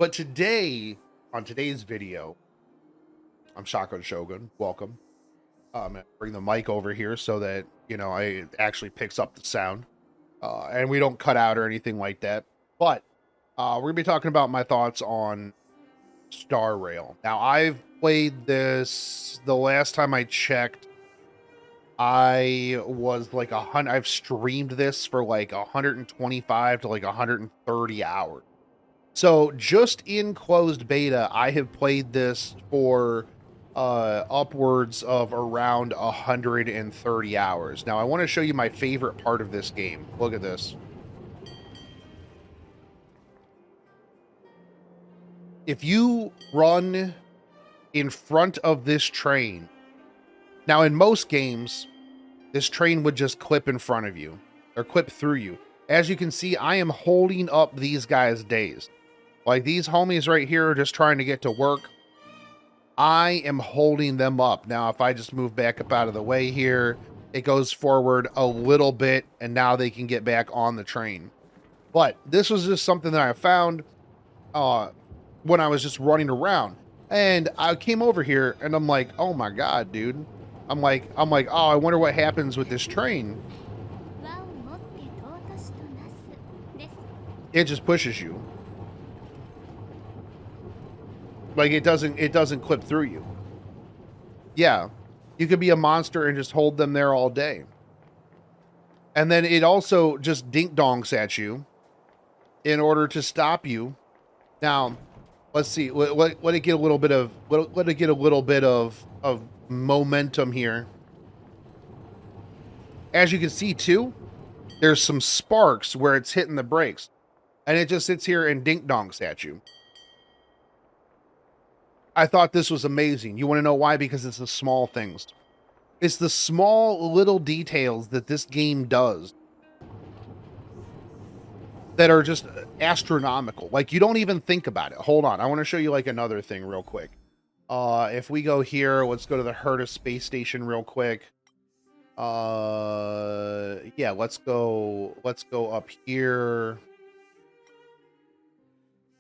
But today, on today's video, I'm Shotgun Shogun. Welcome. I'm gonna bring the mic over here so that it actually picks up the sound, and we don't cut out or anything like that. But we're gonna be talking about my thoughts on Star Rail. Now, I've played this. The last time I checked, I was like I've streamed this for like 125 to like 130 hours. So just in closed beta, I have played this for upwards of around 130 hours. Now, I want to show you my favorite part of this game. Look at this. If you run in front of this train, now in most games, this train would just clip in front of you or clip through you. As you can see, I am holding up these guys' days. Like, these homies right here are just trying to get to work. I am holding them up. Now, if I just move back up out of the way here, it goes forward a little bit, and now they can get back on the train. But this was just something that I found when I was just running around. And I came over here, and I'm like, oh my god, dude. I'm like, oh, I wonder what happens with this train. It just pushes you. Like, it doesn't clip through you. Yeah. You could be a monster and just hold them there all day. And then it also just dink-donks at you in order to stop you. Now, let's see. Let it get a little bit of momentum here. As you can see too, there's some sparks where it's hitting the brakes. And it just sits here and dink-donks at you. I thought this was amazing. You want to know why? Because it's the small things. It's the small little details that this game does that are just astronomical. Like, you don't even think about it. Hold on. I want to show you like another thing real quick. If we go here, let's go to the Herta space station real quick. Yeah, let's go up here.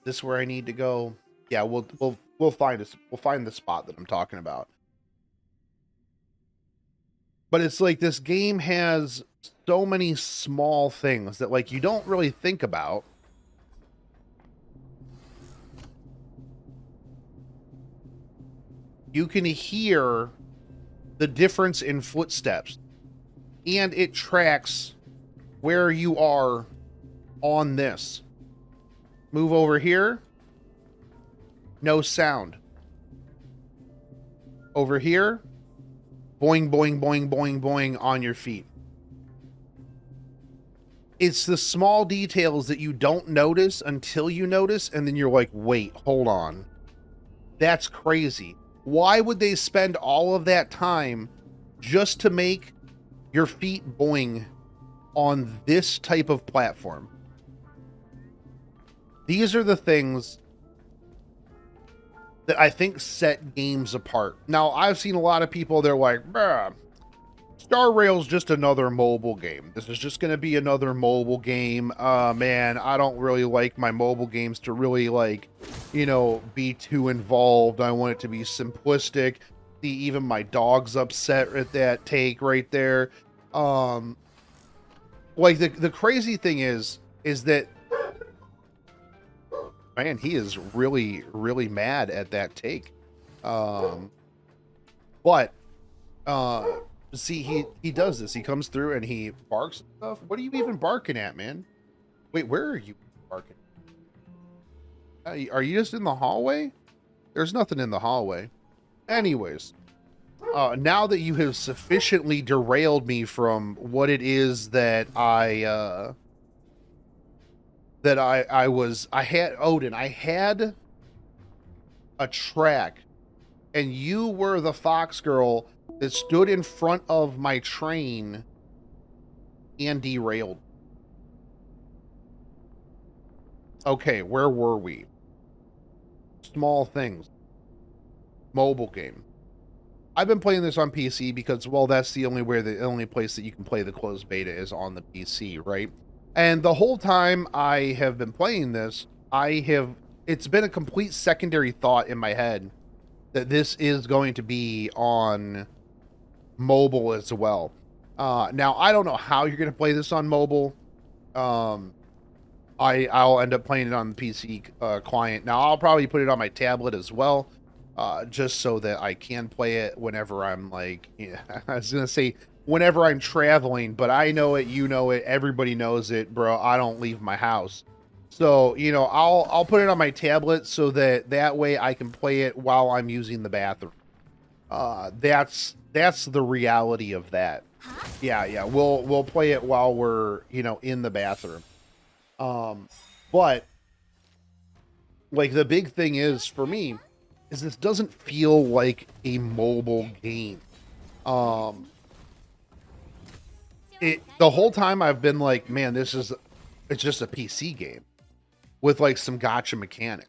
This is where I need to go. Yeah, we'll find the spot that I'm talking about. But it's like this game has so many small things that like you don't really think about. You can hear the difference in footsteps, and it tracks where you are on this. Move over here. No sound. Over here, boing, boing, boing, boing, boing on your feet. It's the small details that you don't notice until you notice, and then you're like, wait, hold on. That's crazy. Why would they spend all of that time just to make your feet boing on this type of platform? These are the things that I think set games apart. Now, I've seen a lot of people, they're like, bruh, Star Rail's just another mobile game. This is just going to be another mobile game. Man, I don't really like my mobile games to really, like, be too involved. I want it to be simplistic. See, even my dog's upset at that take right there. Like, the crazy thing is that, man, he is really, really mad at that take. See, he does this. He comes through and he barks and stuff. What are you even barking at, man? Wait, where are you barking? Are you just in the hallway? There's nothing in the hallway. Anyways, now that you have sufficiently derailed me from what it is that I had Odin. I had a track, and you were the fox girl that stood in front of my train and derailed. Okay, where were we? Small things. Mobile game. I've been playing this on PC because, well, that's the only place that you can play the closed beta is on the PC, right? And the whole time I have been playing this, I have it's been a complete secondary thought in my head that this is going to be on mobile as well. Now I don't know how you're going to play this on mobile. Um, I'll end up playing it on the PC client. Now I'll probably put it on my tablet as well, just so that I can play it whenever I'm like, yeah, I was gonna say whenever I'm traveling, but I know it, you know it, everybody knows it, bro. I don't leave my house, so you know I'll put it on my tablet so that way I can play it while I'm using the bathroom. That's the reality of that. Yeah, we'll play it while we're in the bathroom. But like the big thing is for me is this doesn't feel like a mobile game. Um, the whole time I've been like, man, it's just a PC game with like some gacha mechanic.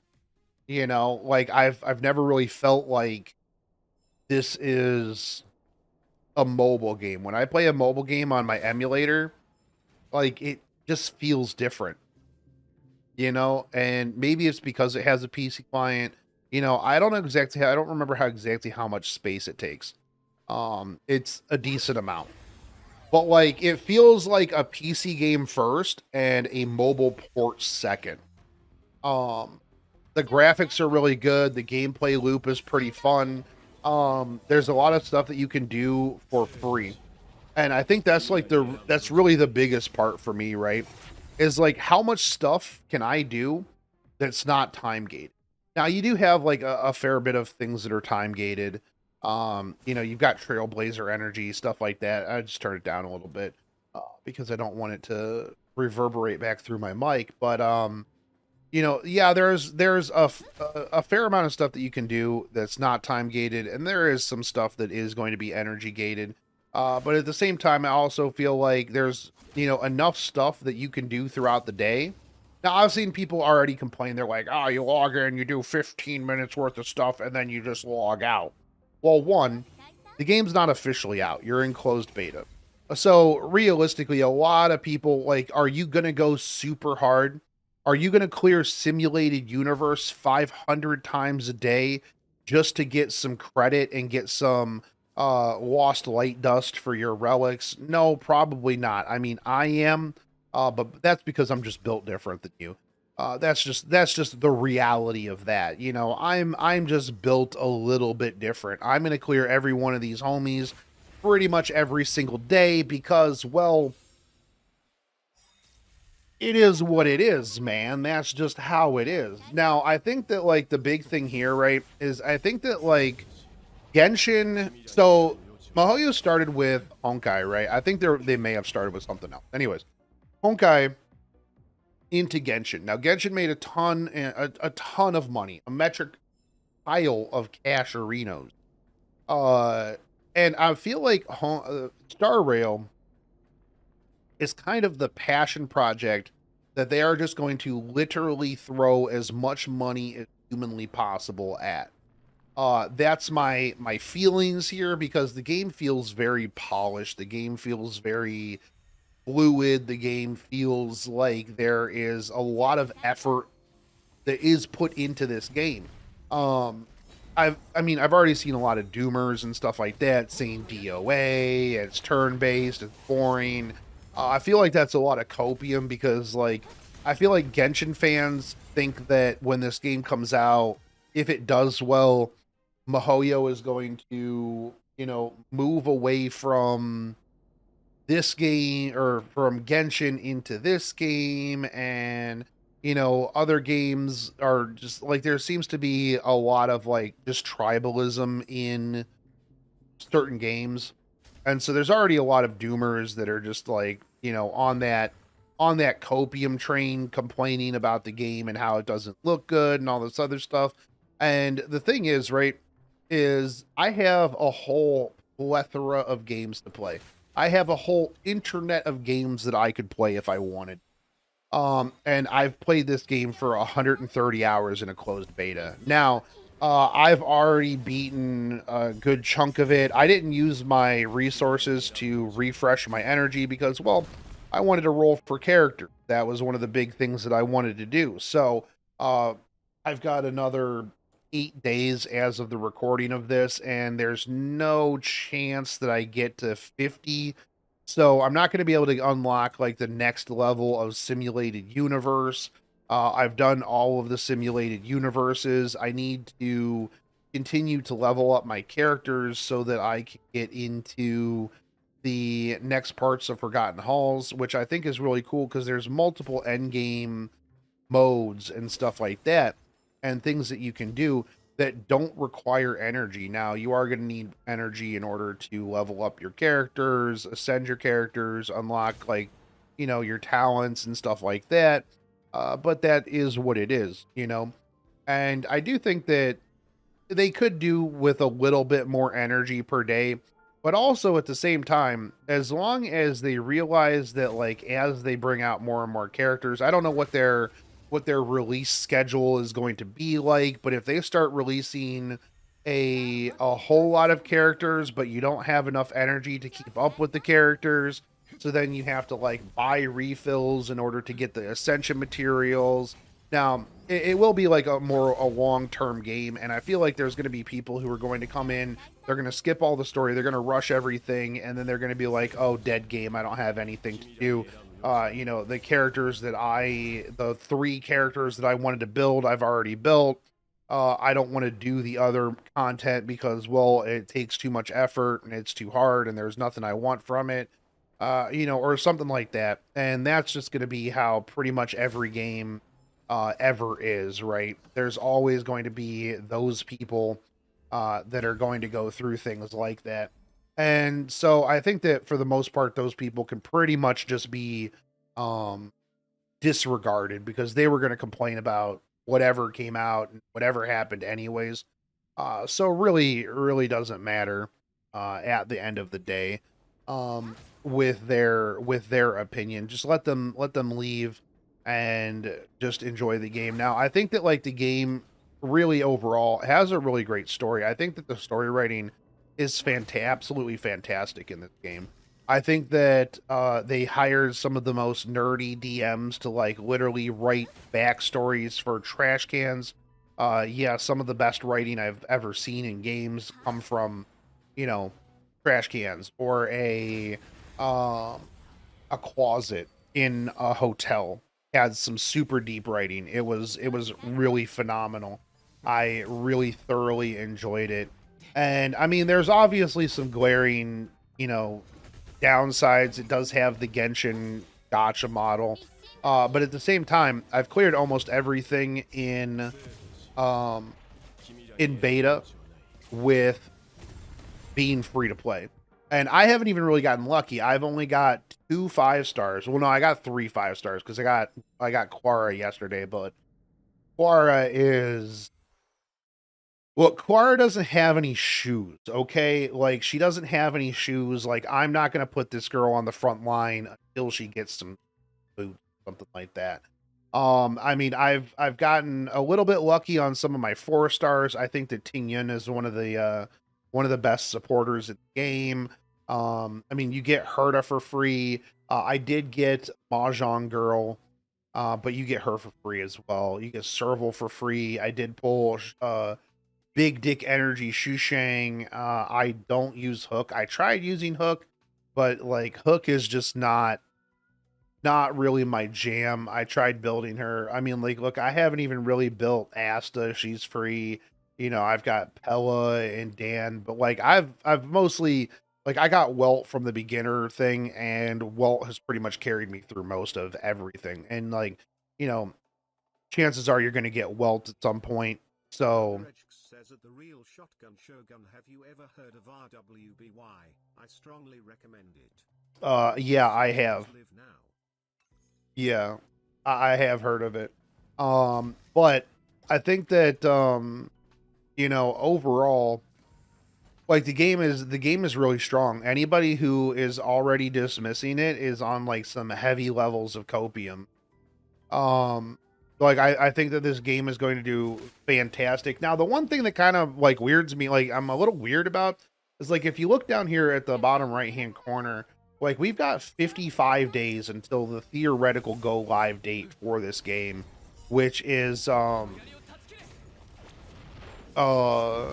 Like I've never really felt like this is a mobile game. When I play a mobile game on my emulator, like it just feels different. And maybe it's because it has a PC client. I don't know exactly I don't remember how much space it takes. It's a decent amount. But like it feels like a PC game first and a mobile port second. Um the graphics are really good, the gameplay loop is pretty fun. There's a lot of stuff that you can do for free. And I think that's really the biggest part for me, right? Is like how much stuff can I do that's not time gated. Now you do have like a fair bit of things that are time gated. You've got Trailblazer energy, stuff like that. I just turn it down a little bit because I don't want it to reverberate back through my mic. But yeah, there's a fair amount of stuff that you can do that's not time gated, and there is some stuff that is going to be energy gated. But at the same time, I also feel like there's enough stuff that you can do throughout the day. Now, I've seen people already complain. They're like, "Oh, you log in, you do 15 minutes worth of stuff, and then you just log out." Well, one, the game's not officially out. You're in closed beta. So realistically, a lot of people like, are you going to go super hard? Are you going to clear simulated universe 500 times a day just to get some credit and get some lost light dust for your relics? No, probably not. I mean, I am, but that's because I'm just built different than you. That's just the reality of that. I'm just built a little bit different. I'm going to clear every one of these homies pretty much every single day because, well, it is what it is, man. That's just how it is. Now, I think that like the big thing here, right, is I think that like Genshin. So Mahoyo started with Honkai, right? I think they may have started with something else. Anyways, Honkai into Genshin. Now Genshin made a ton of money, a metric pile of cash arenas. And I feel like Star Rail is kind of the passion project that they are just going to literally throw as much money as humanly possible at. That's my feelings here because the game feels very polished. The game feels very fluid. The game feels like there is a lot of effort that is put into this game. I've already seen a lot of doomers and stuff like that saying DOA, it's turn-based, it's boring. I feel like that's a lot of copium because like I feel like Genshin fans think that when this game comes out, if it does well, Mahoyo is going to, move away from this game or from Genshin into this game, and other games are just like there seems to be a lot of like just tribalism in certain games. And so there's already a lot of doomers that are just like, on that copium train complaining about the game and how it doesn't look good and all this other stuff. And the thing is, right, is I have a whole plethora of games to play. I have a whole internet of games that I could play if I wanted. And I've played this game for 130 hours in a closed beta. Now, I've already beaten a good chunk of it. I didn't use my resources to refresh my energy because, well, I wanted to roll for character. That was one of the big things that I wanted to do. So, I've got another 8 days as of the recording of this, and there's no chance that I get to 50. So I'm not going to be able to unlock like the next level of simulated universe. I've done all of the simulated universes. I need to continue to level up my characters so that I can get into the next parts of Forgotten Halls, which I think is really cool because there's multiple end game modes and stuff like that, and things that you can do that don't require energy. Now, you are going to need energy in order to level up your characters, ascend your characters, unlock like, your talents and stuff like that. But that is what it is. And I do think that they could do with a little bit more energy per day, but also at the same time, as long as they realize that like as they bring out more and more characters, I don't know what their release schedule is going to be like, but if they start releasing a whole lot of characters but you don't have enough energy to keep up with the characters, so then you have to like buy refills in order to get the ascension materials. Now, it will be like a long-term game, and I feel like there's going to be people who are going to come in, they're going to skip all the story, they're going to rush everything, and then they're going to be like, oh, dead game, I don't have anything to do. The 3 characters that I wanted to build, I've already built. I don't want to do the other content because, well, it takes too much effort and it's too hard and there's nothing I want from it, or something like that. And that's just going to be how pretty much every game ever is, right? There's always going to be those people that are going to go through things like that. And so I think that for the most part, those people can pretty much just be um, disregarded because they were going to complain about whatever came out and whatever happened anyways. So really, it really doesn't matter at the end of the day with their opinion. Just let them leave and just enjoy the game. Now, I think that like the game really overall has a really great story. I think that the story writing is absolutely fantastic in this game. I think that they hired some of the most nerdy DMs to like literally write backstories for trash cans. Yeah, some of the best writing I've ever seen in games come from, you know, trash cans or um, a closet in a hotel had some super deep writing. It was really phenomenal. I really thoroughly enjoyed it. And I mean, there's obviously some glaring, downsides. It does have the Genshin gacha model. But at the same time, I've cleared almost everything um in beta with being free to play. And I haven't even really gotten lucky. I've only got 2 5 stars. Well, no, I got 3 5 stars because I got Quara yesterday, but Quara is Look, Quara doesn't have any shoes, okay? Like, she doesn't have any shoes. Like, I'm not gonna put this girl on the front line until she gets some boots, something like that. I mean, I've gotten a little bit lucky on some of my 4 stars. I think that Ting Yun is one of the best supporters in the game. I mean, you get Herta for free. I did get Mahjong Girl, but you get her for free as well. You get Serval for free. I did pull Big Dick Energy Shushang. I don't use Hook. I tried using Hook, but like Hook is just not really my jam. I tried building her. I mean, like, look, I haven't even really built Asta. She's free. I've got Pella and Dan, but like I've mostly like I got Welt from the beginner thing, and Welt has pretty much carried me through most of everything. And like, you know, chances are you're gonna get Welt at some point. So Says at the real shotgun Shogun, have you ever heard of RWBY? I strongly recommend it. yeah, I have. Live now. Yeah, I have heard of it. But I think that overall, like the game is really strong. Anybody who is already dismissing it is on like some heavy levels of copium. Like I think that this game is going to do fantastic. Now, the one thing that kind of like weirds me, like I'm a little weird about, is like if you look down here at the bottom right hand corner, like we've got 55 days until the theoretical go live date for this game, which is uh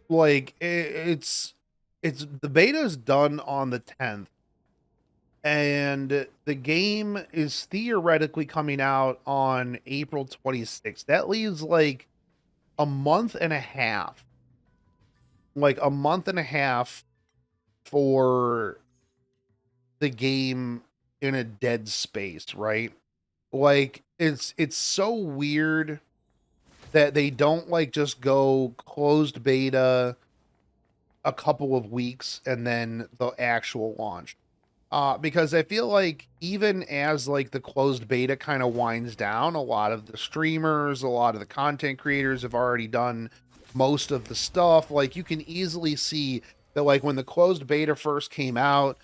like it's the beta is done on the 10th, and the game is theoretically coming out on April 26th. That leaves like a month and a half, like a month and a half for the game in a dead space, right? Like it's so weird that they don't like just go closed beta a couple of weeks and then the actual launch. Because I feel like even as like the closed beta kind of winds down, a lot of the streamers, a lot of the content creators have already done most of the stuff. Like you can easily see that like when the closed beta first came out,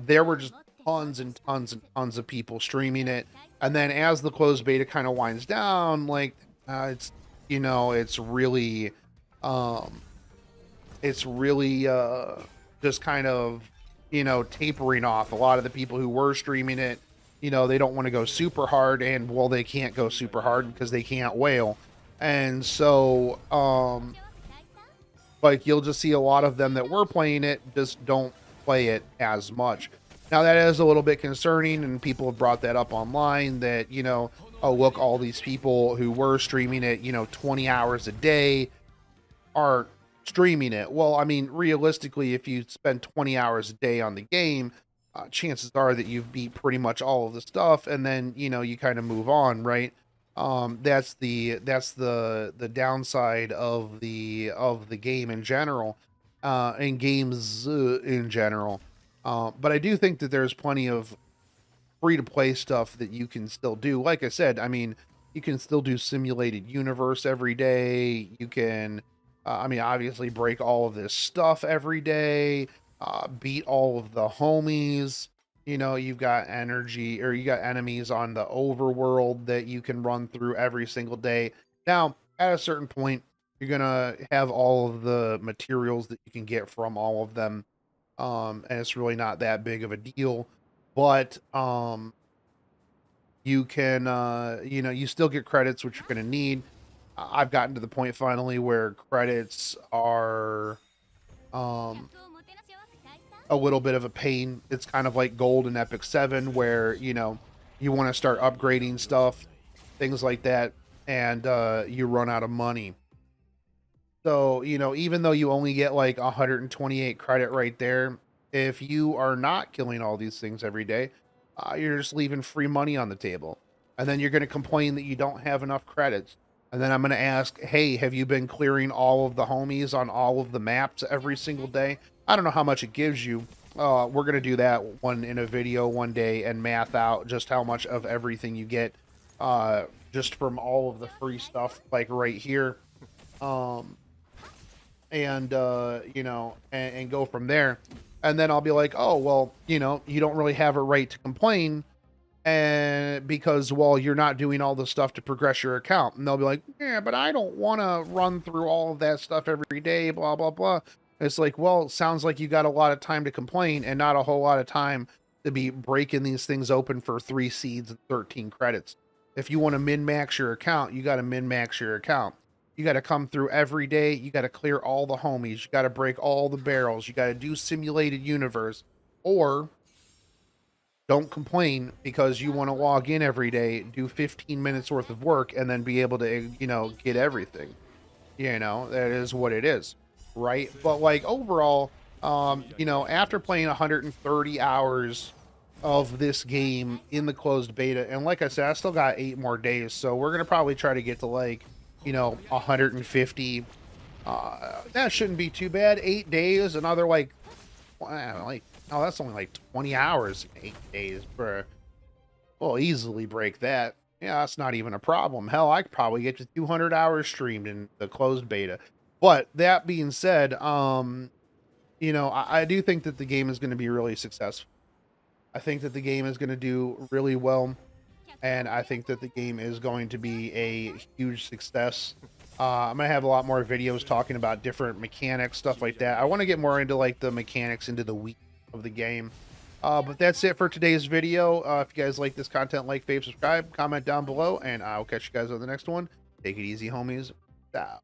there were just tons and tons and tons of people streaming it. And then as the closed beta kind of winds down, like it's it's really um just kind of tapering off. A lot of the people who were streaming it, they don't want to go super hard, and well, they can't go super hard because they can't whale. And so like you'll just see a lot of them that were playing it just don't play it as much. Now that is a little bit concerning, and people have brought that up online that oh look, all these people who were streaming it 20 hours a day are streaming it. Well, I mean, realistically, if you spend 20 hours a day on the game, chances are that you've beat pretty much all of the stuff, and then you kind of move on, right? That's the downside of the game in general, and games in general. But I do think that there's plenty of free to play stuff that you can still do. Like I said, I mean, you can still do simulated universe every day. You can I mean, obviously break all of this stuff every day, beat all of the homies. You've got energy, or you got enemies on the overworld that you can run through every single day. Now, at a certain point, you're gonna have all of the materials that you can get from all of them. And it's really not that big of a deal. But you can you still get credits, which you're gonna need. I've gotten to the point finally where credits are a little bit of a pain. It's kind of like gold in Epic 7 where, you want to start upgrading stuff, things like that, and you run out of money. So, even though you only get like 128 credit right there, if you are not killing all these things every day, you're just leaving free money on the table. And then you're going to complain that you don't have enough credits. And then I'm going to ask, hey, have you been clearing all of the homies on all of the maps every single day? I don't know how much it gives you. We're going to do that one in a video one day and math out just how much of everything you get just from all of the free stuff, like right here. And go from there. And then I'll be like, oh, well, you don't really have a right to complain, and because, well, you're not doing all the stuff to progress your account. And they'll be like, yeah, but I don't want to run through all of that stuff every day, blah, blah, blah. It's like, well, it sounds like you got a lot of time to complain and not a whole lot of time to be breaking these things open for 3 seeds and 13 credits. If you want to min-max your account, you got to min-max your account. You got to come through every day. You got to clear all the homies. You got to break all the barrels. You got to do simulated universe, or don't complain because you want to log in every day, do 15 minutes worth of work, and then be able to, get everything. That is what it is, right? But like overall, after playing 130 hours of this game in the closed beta, and like I said, I still got 8 more days, so we're gonna probably try to get to like 150. That shouldn't be too bad. 8 days, another like oh, that's only like 20 hours in 8 days, bro. We'll easily break that. Yeah, that's not even a problem. Hell, I could probably get to 200 hours streamed in the closed beta. But that being said, I do think that the game is going to be really successful. I think that the game is going to do really well, and I think that the game is going to be a huge success. I'm going to have a lot more videos talking about different mechanics, stuff like that. I want to get more into like the mechanics, into the week of the game. But that's it for today's video. If you guys like this content, like, fave, subscribe, comment down below, and I'll catch you guys on the next one. Take it easy, homies. Ciao.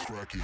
Cracky.